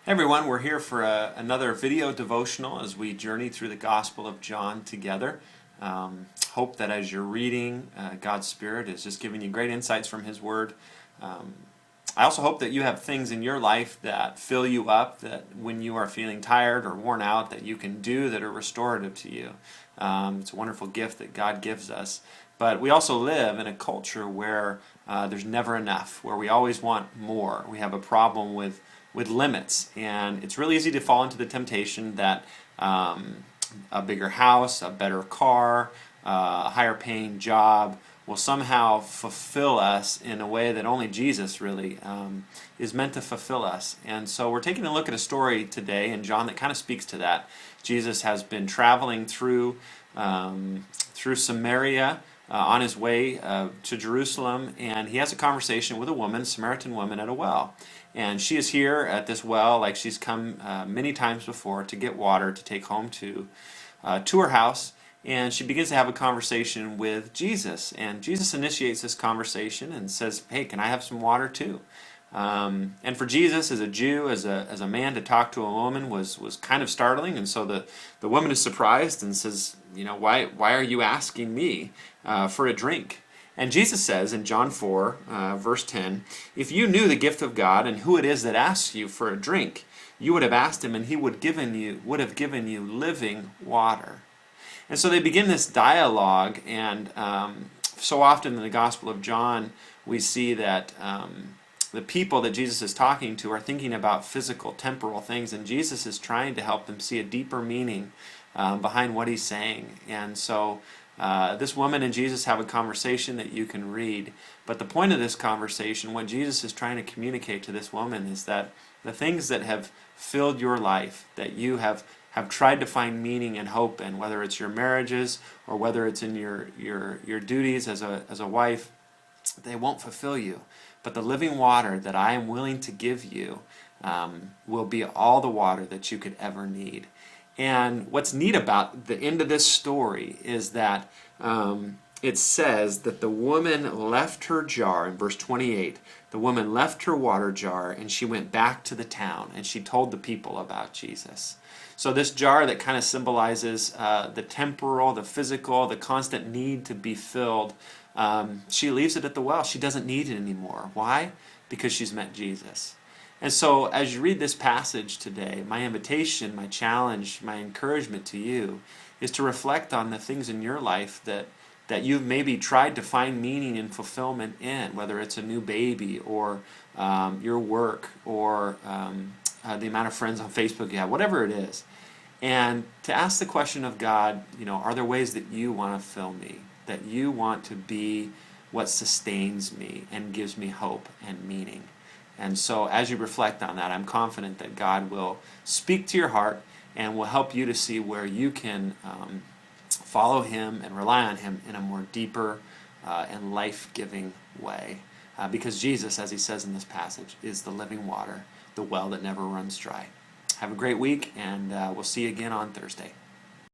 Hey everyone, we're here for another video devotional as we journey through the Gospel of John together. Hope that as you're reading, God's Spirit is just giving you great insights from His Word. Um, I also hope that you have things in your life that fill you up, that when you are feeling tired or worn out, that you can do that are restorative to you. It's a wonderful gift that God gives us. But we also live in a culture where there's never enough, where we always want more. We have a problem with limits, and it's really easy to fall into the temptation that a bigger house, a better car, a higher paying job will somehow fulfill us in a way that only Jesus really is meant to fulfill us. And so we're taking a look at a story today in John that kind of speaks to that. Jesus has been traveling through Samaria on his way to Jerusalem, and he has a conversation with a woman, Samaritan woman, at a well. And she is here at this well, like she's come many times before, to get water to take home to her house. And she begins to have a conversation with Jesus. And Jesus initiates this conversation and says, "Hey, can I have some water too?" And for Jesus, as a Jew, as a man, to talk to a woman was kind of startling. And so the woman is surprised and says, why are you asking me for a drink? And Jesus says in John 4, verse 10, "If you knew the gift of God and who it is that asks you for a drink, you would have asked him, and he would have given you living water." And so they begin this dialogue, and so often in the Gospel of John, we see that the people that Jesus is talking to are thinking about physical, temporal things, and Jesus is trying to help them see a deeper meaning behind what he's saying. And so this woman and Jesus have a conversation that you can read. But the point of this conversation, what Jesus is trying to communicate to this woman, is that the things that have filled your life, that you have tried to find meaning and hope in, whether it's your marriages or whether it's in your duties as a wife, they won't fulfill you. But the living water that I am willing to give you will be all the water that you could ever need. And what's neat about the end of this story is that it says that the woman left her jar, in verse 28, the woman left her water jar and she went back to the town and she told the people about Jesus. So this jar that kind of symbolizes the temporal, the physical, the constant need to be filled, she leaves it at the well. She doesn't need it anymore. Why? Because she's met Jesus. And so as you read this passage today, my invitation, my challenge, my encouragement to you is to reflect on the things in your life that you've maybe tried to find meaning and fulfillment in, whether it's a new baby or your work or the amount of friends on Facebook you have, whatever it is. And to ask the question of God, are there ways that you want to fill me, that you want to be what sustains me and gives me hope and meaning? And so as you reflect on that, I'm confident that God will speak to your heart and will help you to see where you can follow Him and rely on Him in a more deeper and life-giving way. Because Jesus, as He says in this passage, is the living water, the well that never runs dry. Have a great week, and we'll see you again on Thursday.